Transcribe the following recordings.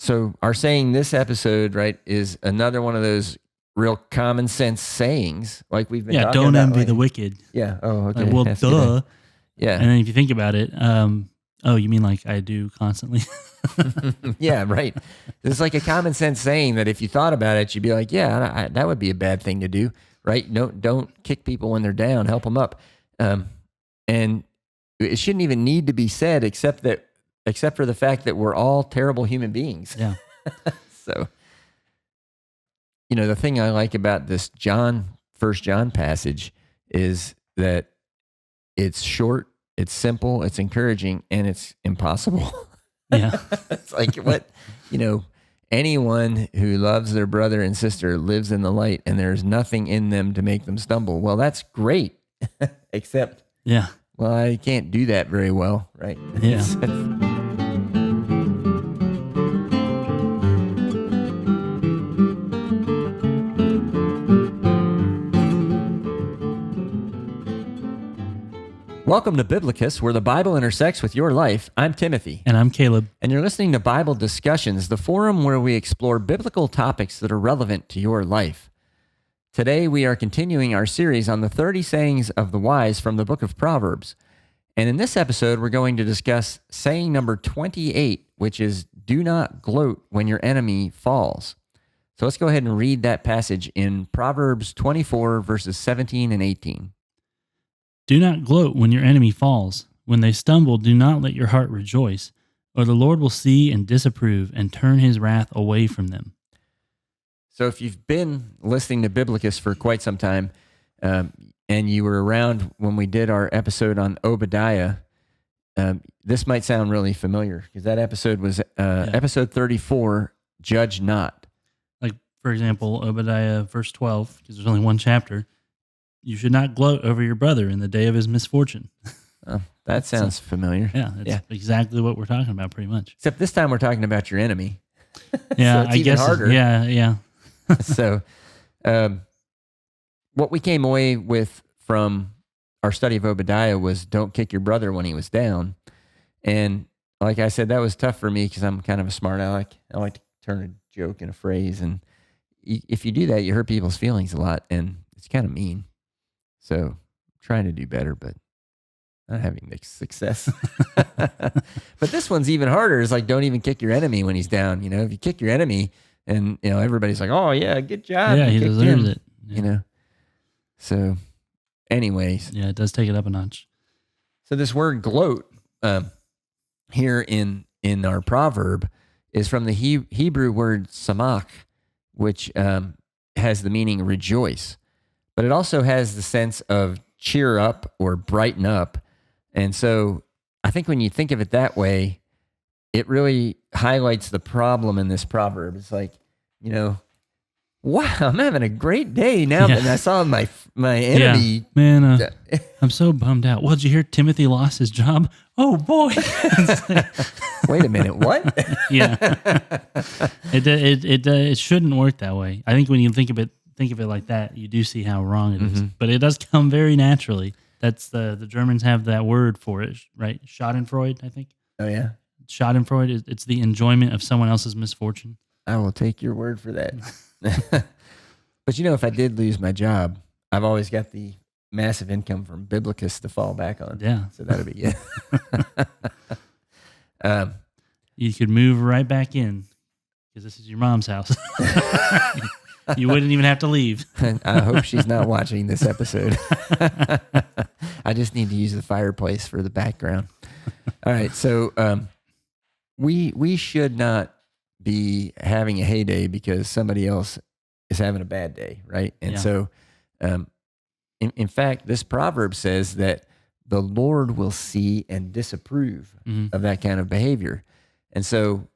So our saying this episode, right, is another one of those real common sense sayings, like we've been talking don't about. envy the wicked. Yeah. Oh, okay. Like, well, That's duh. good. Yeah. And then if you think about it, oh, you mean like I do constantly? Yeah, right. It's like a common sense saying that if you thought about it, you'd be like, yeah, that would be a bad thing to do, right? No, don't kick people when they're down. Help them up. And it shouldn't even need to be said, except for the fact that we're all terrible human beings. Yeah. So, the thing I like about this First John passage is that it's short, it's simple, it's encouraging, and it's impossible. Yeah. It's like anyone who loves their brother and sister lives in the light, and there's nothing in them to make them stumble. Well, that's great, except, well, I can't do that very well, right? Yeah. Welcome to Biblocus, where the Bible intersects with your life. I'm Timothy. And I'm Caleb. And you're listening to Bible Discussions, the forum where we explore biblical topics that are relevant to your life. Today, we are continuing our series on the 30 sayings of the wise from the book of Proverbs. And in this episode, we're going to discuss saying number 28, which is, do not gloat when your enemy falls. So let's go ahead and read that passage in Proverbs 24, verses 17 and 18. Do not gloat when your enemy falls. When they stumble, do not let your heart rejoice, or the Lord will see and disapprove and turn his wrath away from them. So if you've been listening to Biblocus for quite some time, and you were around when we did our episode on Obadiah, this might sound really familiar, because that episode was episode 34, Judge Not. Like, for example, Obadiah verse 12, because there's only one chapter. You should not gloat over your brother in the day of his misfortune. Oh, that sounds familiar. Yeah, that's exactly what we're talking about, pretty much. Except this time we're talking about your enemy. Yeah, so it's I guess. harder. Yeah. So, what we came away with from our study of Obadiah was don't kick your brother when he was down. And like I said, that was tough for me because I'm kind of a smart aleck. I like to turn a joke in a phrase. And if you do that, you hurt people's feelings a lot. And it's kind of mean. So I'm trying to do better, but not having mixed success. But this one's even harder. It's like, don't even kick your enemy when he's down. If you kick your enemy and, everybody's like, oh yeah, good job. Yeah, he deserves it. Yeah. So anyways. Yeah, it does take it up a notch. So this word gloat here in our proverb is from the Hebrew word samach, which has the meaning rejoice. But it also has the sense of cheer up or brighten up. And so I think when you think of it that way, it highlights the problem in this proverb. It's like, wow, I'm having a great day now. And I saw my enemy. Yeah. Man, I'm so bummed out. Well, did you hear Timothy lost his job? Oh, boy. Wait a minute, what? Yeah. It shouldn't work that way. I think when you think of it like that, you do see how wrong it is. But it does come very naturally. That's the Germans have that word for it, right? Schadenfreude, I think. Oh, yeah. Schadenfreude, it's the enjoyment of someone else's misfortune. I will take your word for that. But if I did lose my job, I've always got the massive income from Biblocus to fall back on. Yeah. So that'll be good. You could move right back in because this is your mom's house. You wouldn't even have to leave. I hope she's not watching this episode. I just need to use the fireplace for the background. All right, so we should not be having a heyday because somebody else is having a bad day, right? And so, in fact, this proverb says that the Lord will see and disapprove of that kind of behavior. And so,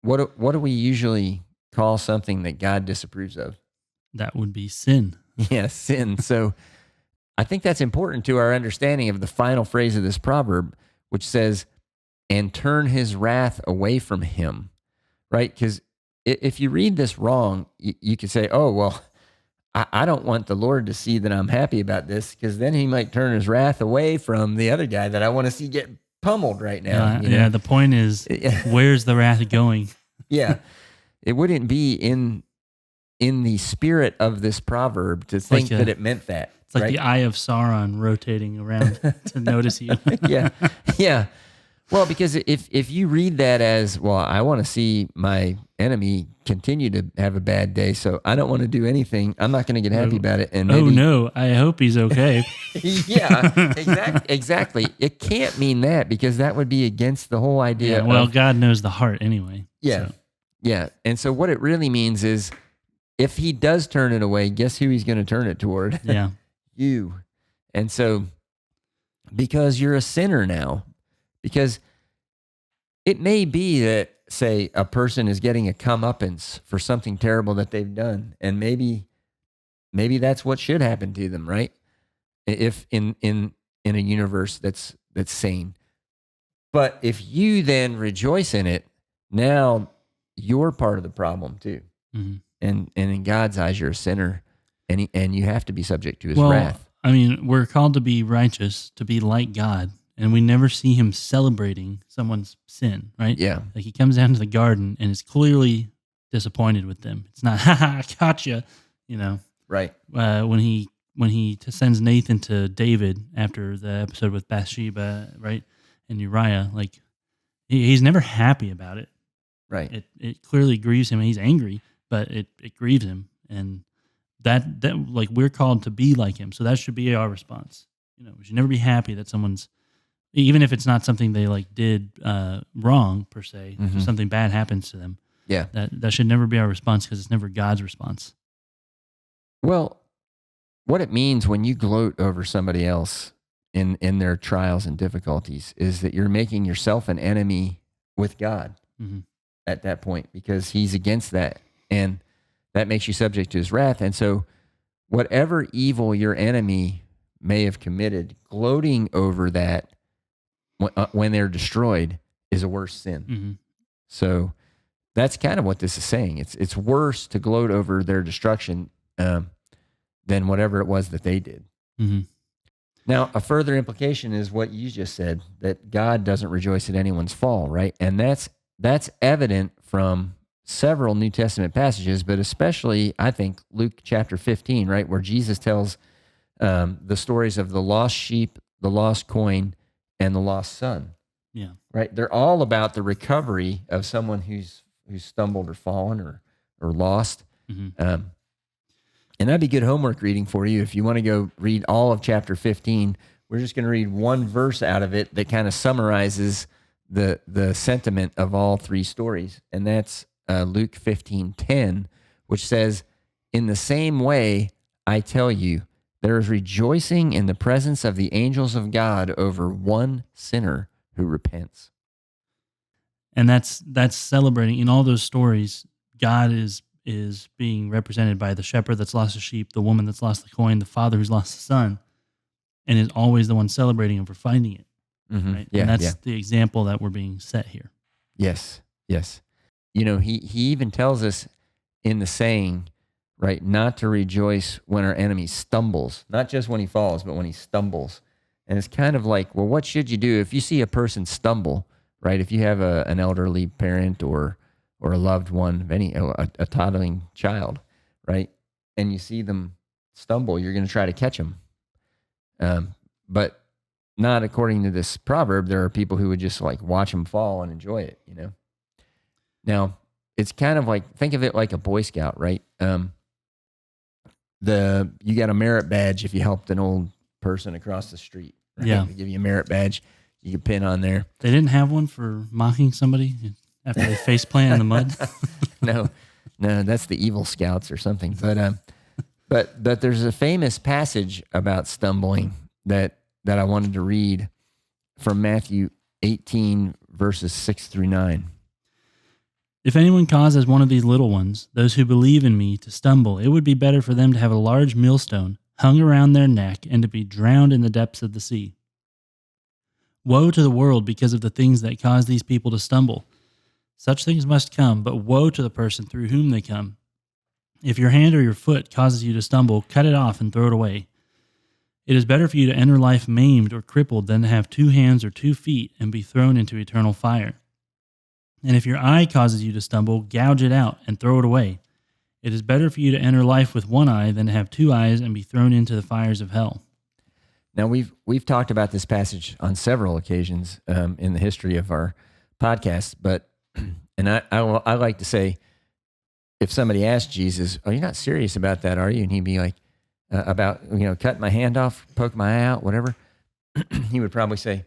what do we usually call something that God disapproves of? That would be sin. Yeah, sin. So I think that's important to our understanding of the final phrase of this proverb, which says, and turn his wrath away from him, right? Because if you read this wrong, you could say, oh, well, I don't want the Lord to see that I'm happy about this, because then he might turn his wrath away from the other guy that I want to see get pummeled right now. The point is, where's the wrath going? Yeah. It wouldn't be in the spirit of this proverb to think that it meant that. It's like right? the eye of Sauron rotating around to notice you. Yeah. Yeah. Well, because if you read that as, well, I want to see my enemy continue to have a bad day, so I don't want to do anything. I'm not going to get happy about it. And maybe, no, I hope he's okay. yeah, exactly. It can't mean that, because that would be against the whole idea. Well, God knows the heart anyway. Yeah. So. Yeah. And so what it really means is, if he does turn it away, guess who he's going to turn it toward? Yeah. You. And so, because you're a sinner now, because it may be that, say, a person is getting a comeuppance for something terrible that they've done, and maybe that's what should happen to them, right? If in a universe that's sane. But if you then rejoice in it, now you're part of the problem too. Mm-hmm. And in God's eyes, you're a sinner, and you have to be subject to his wrath. I mean, we're called to be righteous, to be like God, and we never see him celebrating someone's sin, right? Yeah. Like he comes down to the garden and is clearly disappointed with them. It's not, I gotcha, Right. When he sends Nathan to David after the episode with Bathsheba, right, and Uriah, like he's never happy about it. Right. It clearly grieves him, and he's angry, but it grieves him, and that like we're called to be like him, so that should be our response. We should never be happy that someone's, even if it's not something they like did wrong per se, Mm-hmm. if something bad happens to them. Yeah. That should never be our response, because it's never God's response. Well, what it means when you gloat over somebody else in their trials and difficulties is that you're making yourself an enemy with God Mm-hmm. at that point, because he's against that, and that makes you subject to his wrath. And so whatever evil your enemy may have committed, gloating over that when they're destroyed is a worse sin. Mm-hmm. So that's kind of what this is saying. It's worse to gloat over their destruction than whatever it was that they did. Mm-hmm. Now, a further implication is what you just said, that God doesn't rejoice at anyone's fall, right? And that's evident from several New Testament passages, but especially, I think, Luke chapter 15, right, where Jesus tells the stories of the lost sheep, the lost coin, and the lost son. Yeah. Right? They're all about the recovery of someone who's stumbled or fallen or lost. Mm-hmm. And that'd be good homework reading for you. If you want to go read all of chapter 15, we're just going to read one verse out of it that kind of summarizes the sentiment of all three stories. And that's Luke 15:10, which says, "In the same way, I tell you, there is rejoicing in the presence of the angels of God over one sinner who repents." And that's celebrating in all those stories. God is being represented by the shepherd that's lost a sheep, the woman that's lost the coin, the father who's lost the son, and is always the one celebrating him for finding it. Mm-hmm. Right? Yeah, and that's the example that we're being set here. Yes, yes. He even tells us in the saying, right, not to rejoice when our enemy stumbles, not just when he falls, but when he stumbles. And it's kind of like, well, what should you do if you see a person stumble, right? If you have an elderly parent or a loved one, a toddling child, right? And you see them stumble, you're going to try to catch them. But not according to this proverb. There are people who would just like watch them fall and enjoy it, Now, it's kind of like, think of it like a Boy Scout, right? You got a merit badge if you helped an old person across the street. Right? Yeah. They give you a merit badge. You can pin on there. They didn't have one for mocking somebody after they face plant in the mud. No, that's the Evil Scouts or something. But there's a famous passage about stumbling that I wanted to read from Matthew 18, verses 6-9. "If anyone causes one of these little ones, those who believe in me, to stumble, it would be better for them to have a large millstone hung around their neck and to be drowned in the depths of the sea. Woe to the world because of the things that cause these people to stumble. Such things must come, but woe to the person through whom they come. If your hand or your foot causes you to stumble, cut it off and throw it away. It is better for you to enter life maimed or crippled than to have 2 hands or 2 feet and be thrown into eternal fire. And if your eye causes you to stumble, gouge it out and throw it away. It is better for you to enter life with one eye than to have two eyes and be thrown into the fires of hell. Now, we've talked about this passage on several occasions in the history of our podcast, but and I like to say, if somebody asked Jesus, "Oh, you're not serious about that, are you?" and he'd be like, "About cutting my hand off, poke my eye out, whatever," he would probably say,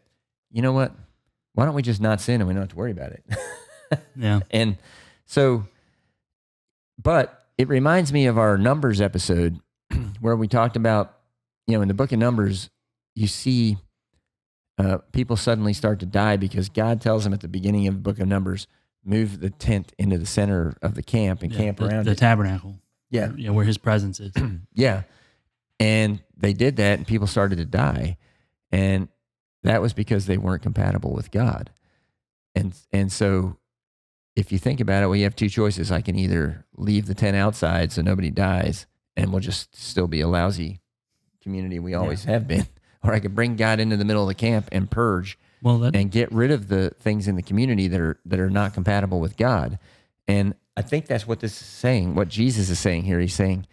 "You know what? Why don't we just not sin and we don't have to worry about it?" Yeah. And so, but it reminds me of our Numbers episode where we talked about, in the book of Numbers, you see people suddenly start to die because God tells them at the beginning of the book of Numbers, move the tent into the center of the camp and camp around the it. tabernacle. Yeah. Where his presence is. Yeah. And they did that and people started to die. And that was because they weren't compatible with God. And so if you think about it, well, you have two choices. I can either leave the tent outside so nobody dies and we'll just still be a lousy community we always have been, or I could bring God into the middle of the camp and purge and get rid of the things in the community that are not compatible with God. And I think that's what this is saying, what Jesus is saying here. He's saying,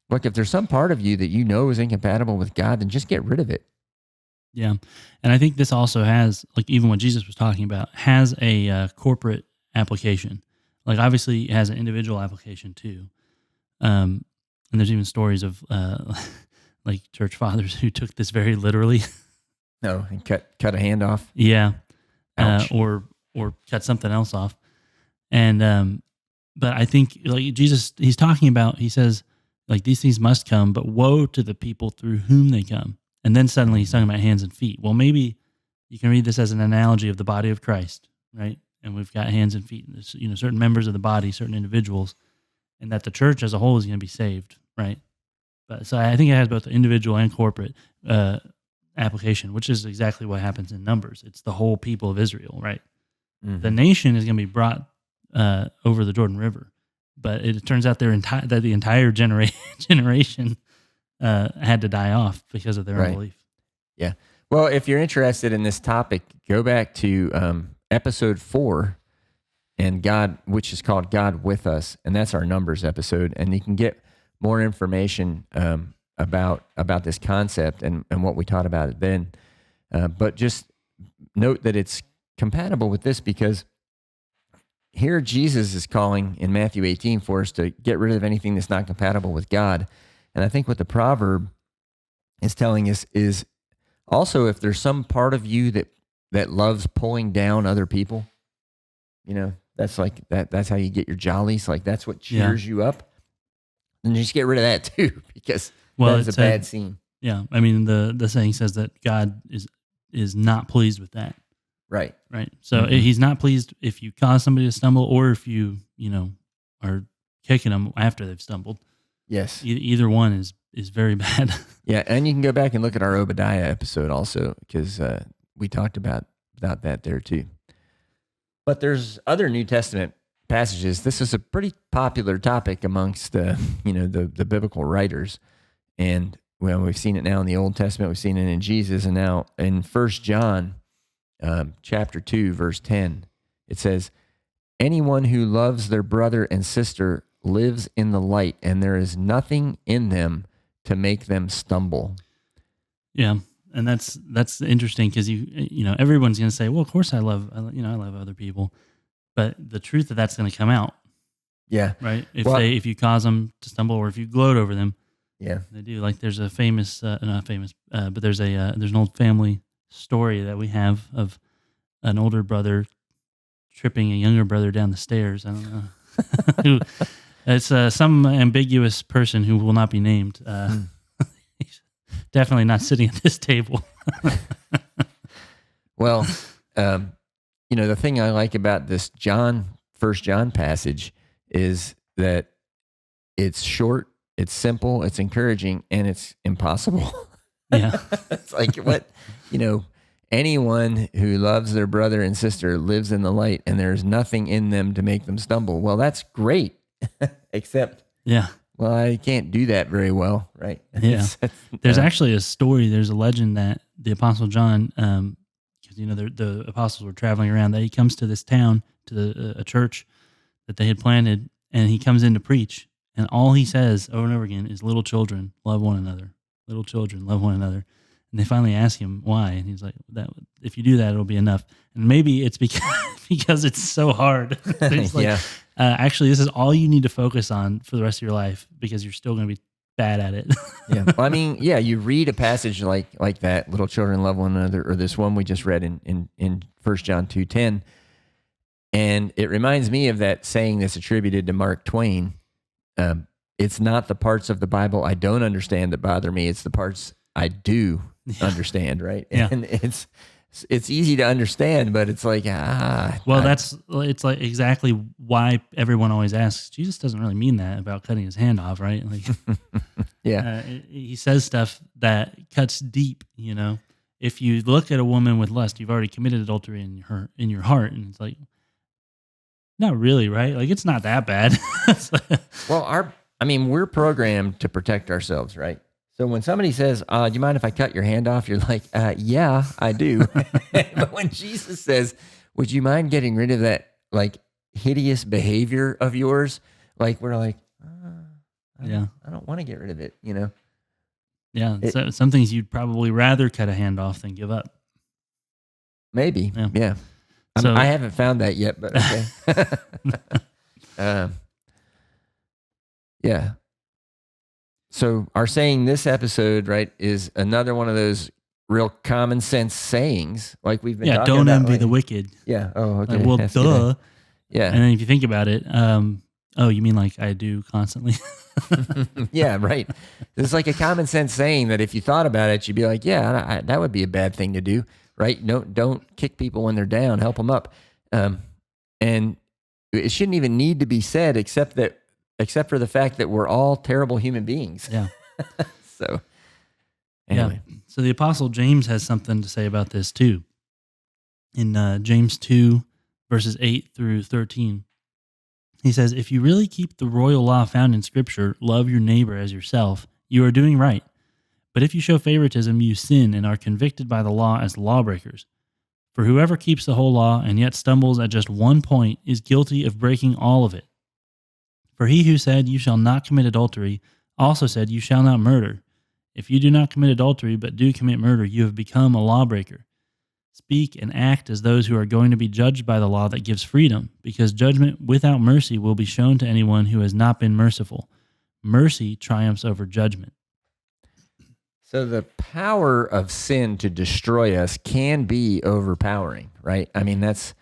look, if there's some part of you that is incompatible with God, then just get rid of it. Yeah. And I think this also has, like even what Jesus was talking about, has a corporate application. Like obviously it has an individual application too. And there's even stories of like church fathers who took this very literally. No, and cut a hand off. Yeah. Ouch. Or cut something else off. And but I think like Jesus, he says like these things must come, but woe to the people through whom they come. And then suddenly he's talking about hands and feet. Well, maybe you can read this as an analogy of the body of Christ, right? And we've got hands and feet, certain members of the body, certain individuals, and that the church as a whole is going to be saved, right? But so I think it has both the individual and corporate application, which is exactly what happens in Numbers. It's the whole people of Israel, right? Mm-hmm. The nation is going to be brought over the Jordan River, but it turns out that the entire generation had to die off because of their unbelief. Yeah. Well, if you're interested in this topic, go back to episode 4 and God, which is called God with Us. And that's our Numbers episode. And you can get more information about this concept and what we taught about it then. But just note that it's compatible with this because here Jesus is calling in Matthew 18 for us to get rid of anything that's not compatible with God. And I think what the proverb is telling us is also if there's some part of you that loves pulling down other people, that's like that's how you get your jollies. Like that's what cheers you up. And just get rid of that too, because that's a bad scene. Yeah. I mean, the saying says that God is not pleased with that. Right. Right. So he's not pleased if you cause somebody to stumble or if you are kicking them after they've stumbled. Yes. Either one is very bad. Yeah. And you can go back and look at our Obadiah episode also, because we talked about that there too. But there's other New Testament passages. This is a pretty popular topic amongst the biblical writers. And we've seen it now in the Old Testament, we've seen it in Jesus, and now in 1 John chapter 2, verse 10, it says, anyone who loves their brother and sister lives in the light, and there is nothing in them to make them stumble. Yeah, and that's interesting because everyone's going to say, well, of course I love other people, but the truth that's going to come out. Yeah, right. If you cause them to stumble or if you gloat over them, yeah, they do. Like there's a famous, not famous, but there's an old family story that we have of an older brother tripping a younger brother down the stairs. I don't know. It's some ambiguous person who will not be named. He's definitely not sitting at this table. Well, the thing I like about this 1 John passage is that it's short, it's simple, it's encouraging, and it's impossible. Yeah. It's like what, anyone who loves their brother and sister lives in the light, and there's nothing in them to make them stumble. Well, that's great. Except, well, I can't do that very well, right? Yeah. There's actually a story, there's a legend that the Apostle John, because the apostles were traveling around, that he comes to this town to a church that they had planted, and he comes in to preach, and all he says over and over again is, "Little children, love one another. Little children, love one another." And they finally ask him why, and he's like, "That if you do that, it'll be enough." And maybe it's because it's so hard. It's like, Yeah. actually, this is all you need to focus on for the rest of your life because you're still going to be bad at it. Yeah. Well, I mean, yeah, you read a passage like that, little children love one another, or this one we just read in 1 John 2:10, and it reminds me of that saying that's attributed to Mark Twain. It's not the parts of the Bible I don't understand that bother me. It's the parts I do understand, right? Yeah. And it's easy to understand, but it's like, Well, it's like exactly why everyone always asks. Jesus doesn't really mean that about cutting his hand off, right? Like, yeah. he says stuff that cuts deep. If you look at a woman with lust, you've already committed adultery in your heart, and it's like, not really, right? Like, it's not that bad. Well, we're programmed to protect ourselves, right? So when somebody says, "Do you mind if I cut your hand off?" You're like, "Yeah, I do." But when Jesus says, "Would you mind getting rid of that like hideous behavior of yours?" Like we're like, I don't want to get rid of it. Yeah. So some things you'd probably rather cut a hand off than give up. Maybe, yeah. So, I haven't found that yet, but okay. Yeah. So our saying this episode, right, is another one of those real common sense sayings, like we've been talking don't about. envy the wicked. Yeah. Oh, okay. Like, well, That's duh. good. Yeah. And then if you think about it, you mean like I do constantly? Yeah, right. It's like a common sense saying that if you thought about it, you'd be like, yeah, that would be a bad thing to do, right? Don't kick people when they're down, help them up. And it shouldn't even need to be said except for the fact that we're all terrible human beings. Yeah. So, anyway. Yeah. So the Apostle James has something to say about this too. In James 2, verses 8 through 13, he says, "If you really keep the royal law found in Scripture, love your neighbor as yourself, you are doing right. But if you show favoritism, you sin and are convicted by the law as lawbreakers. For whoever keeps the whole law and yet stumbles at just one point is guilty of breaking all of it. For he who said, 'You shall not commit adultery,' also said, 'You shall not murder.' If you do not commit adultery but do commit murder, you have become a lawbreaker. Speak and act as those who are going to be judged by the law that gives freedom, because judgment without mercy will be shown to anyone who has not been merciful. Mercy triumphs over judgment." So the power of sin to destroy us can be overpowering, right? I mean, that's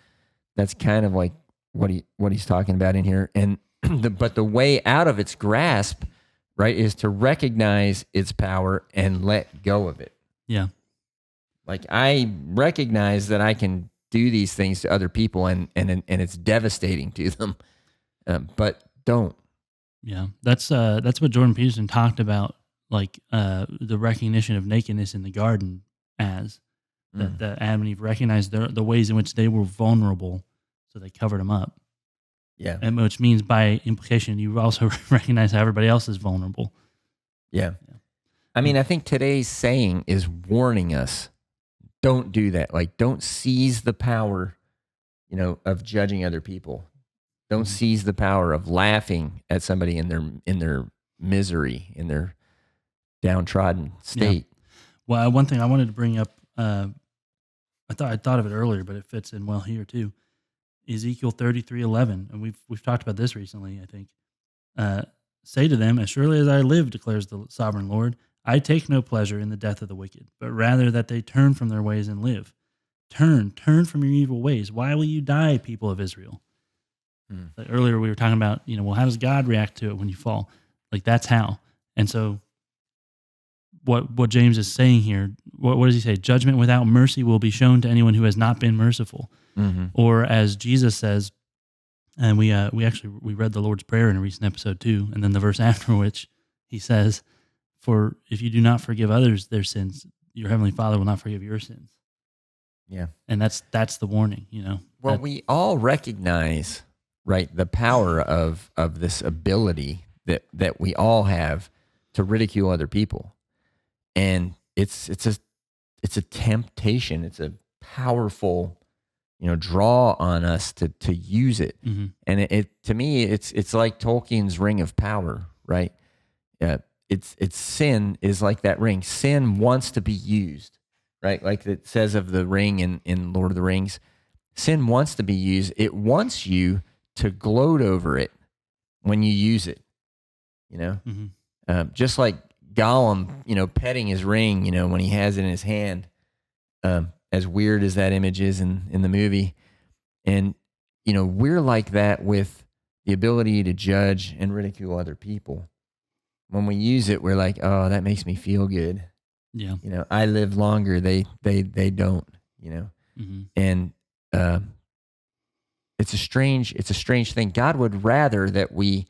kind of like what he's talking about in here. And but the way out of its grasp, right, is to recognize its power and let go of it. Yeah. Like, I recognize that I can do these things to other people, and it's devastating to them, but don't. Yeah, that's what Jordan Peterson talked about, like the recognition of nakedness in the garden as that Adam and Eve recognized the ways in which they were vulnerable, so they covered them up. Yeah, and which means by implication you also recognize how everybody else is vulnerable. Yeah. I mean, I think today's saying is warning us. Don't do that. Like, don't seize the power, of judging other people. Don't seize the power of laughing at somebody in their misery, in their downtrodden state. Yeah. Well, one thing I wanted to bring up, I thought of it earlier, but it fits in well here too. Ezekiel 33:11, and we've talked about this recently, I think. Say to them, "As surely as I live, declares the sovereign Lord, I take no pleasure in the death of the wicked, but rather that they turn from their ways and live. Turn from your evil ways. Why will you die, people of Israel?" Like earlier we were talking about, well, how does God react to it when you fall? Like, that's how. And so what James is saying here, what does he say? Judgment without mercy will be shown to anyone who has not been merciful. Mm-hmm. Or as Jesus says, and we read the Lord's Prayer in a recent episode too, and then the verse after which he says, "For if you do not forgive others their sins, your heavenly Father will not forgive your sins." Yeah. And that's the warning, Well, we all recognize, right, the power of this ability that we all have to ridicule other people. And it's a temptation. It's a powerful draw on us to use it. Mm-hmm. And it to me, it's like Tolkien's ring of power, right? It's sin is like that ring. Sin wants to be used, right? Like it says of the ring in Lord of the Rings. Sin wants to be used. It wants you to gloat over it when you use it, just like Gollum, petting his ring, when he has it in his hand, as weird as that image is in the movie. And, we're like that with the ability to judge and ridicule other people. When we use it, we're like, oh, that makes me feel good. Yeah. I live longer. They don't, Mm-hmm. and, it's a strange thing. God would rather that we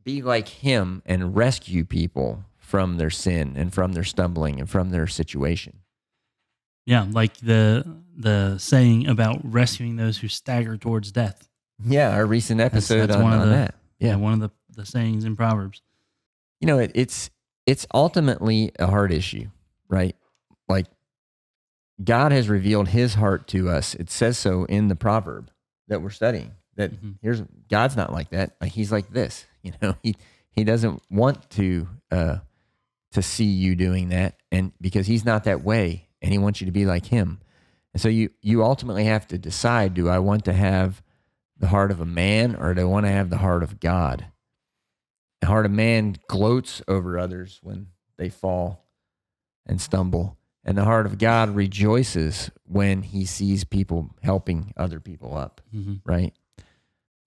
be like him and rescue people from their sin and from their stumbling and from their situation. Yeah, like the saying about rescuing those who stagger towards death. Yeah, our recent episode that's on, one of on the, that. Yeah, one of the sayings in Proverbs. It's ultimately a heart issue, right? Like God has revealed his heart to us. It says so in the proverb that we're studying. That God's not like that. He's like this. He doesn't want to see you doing that, and because he's not that way, and he wants you to be like him. And so you ultimately have to decide: do I want to have the heart of a man, or do I want to have the heart of God? The heart of man gloats over others when they fall and stumble, and the heart of God rejoices when he sees people helping other people up. Mm-hmm. Right?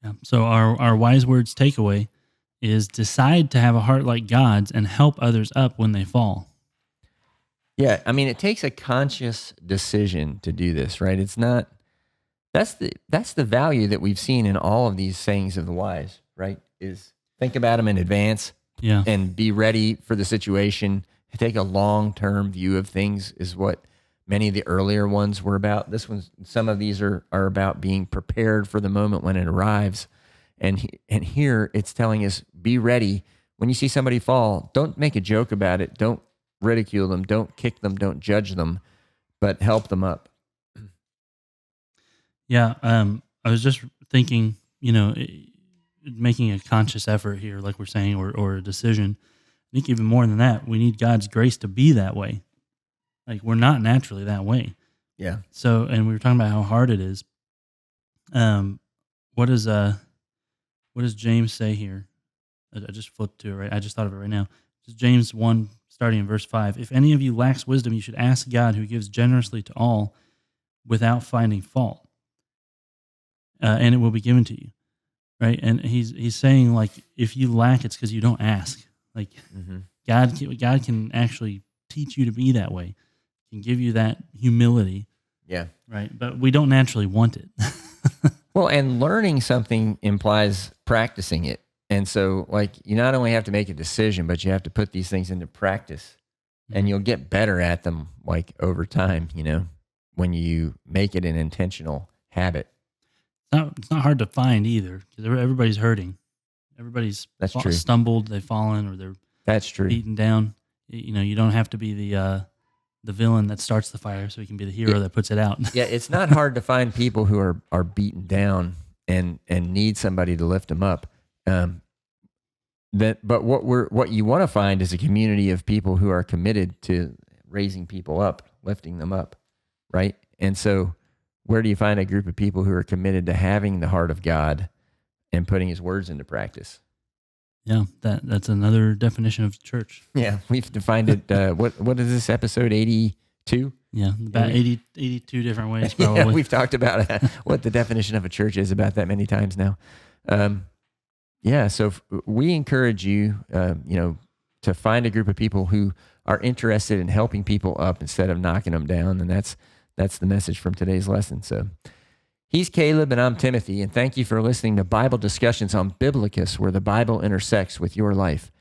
Yeah. So our wise words takeaway is decide to have a heart like God's and help others up when they fall. Yeah, I mean, it takes a conscious decision to do this, right? It's not. That's the value that we've seen in all of these sayings of the wise, right? Is think about them in advance, and be ready for the situation. Take a long-term view of things is what many of the earlier ones were about. Some of these are about being prepared for the moment when it arrives, and here it's telling us be ready when you see somebody fall. Don't make a joke about it. Don't ridicule them. Don't kick them. Don't judge them, but help them up. Yeah, I was just thinking, making a conscious effort here, like we're saying, or a decision. I think even more than that, we need God's grace to be that way. Like we're not naturally that way. Yeah. So, and we were talking about how hard it is. What does James say here? I just flipped to it, right? I just thought of it right now. It's James 1, starting in verse 5. If any of you lacks wisdom, you should ask God, who gives generously to all without finding fault, and it will be given to you, right? And he's saying, like, if you lack, it's because you don't ask. Like, God can actually teach you to be that way, can give you that humility. Yeah. Right. But we don't naturally want it. Well, and learning something implies practicing it. And so, like, you not only have to make a decision, but you have to put these things into practice, and you'll get better at them, like, over time, when you make it an intentional habit. It's not hard to find either, because everybody's hurting. Everybody's stumbled, they've fallen, or they're beaten down. You don't have to be the villain that starts the fire, so he can be the hero that puts it out. Yeah, it's not hard to find people who are beaten down and need somebody to lift them up. But what you want to find is a community of people who are committed to raising people up, lifting them up, right? And so, where do you find a group of people who are committed to having the heart of God and putting his words into practice? Yeah, that's another definition of church. Yeah, we've defined it. What is this, episode 82? Yeah, about 82 different ways probably. Yeah, we've talked about what the definition of a church is about that many times now. So we encourage you, to find a group of people who are interested in helping people up instead of knocking them down, and that's the message from today's lesson. So he's Caleb and I'm Timothy, and thank you for listening to Bible Discussions on Biblocus, where the Bible intersects with your life.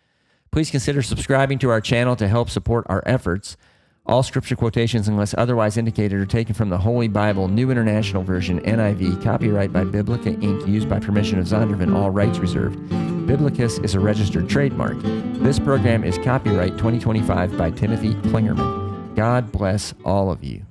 Please consider subscribing to our channel to help support our efforts. All scripture quotations, unless otherwise indicated, are taken from the Holy Bible, New International Version, NIV, copyright by Biblica Inc., used by permission of Zondervan, all rights reserved. Biblocus is a registered trademark. This program is copyright 2025 by Timothy Klingerman. God bless all of you.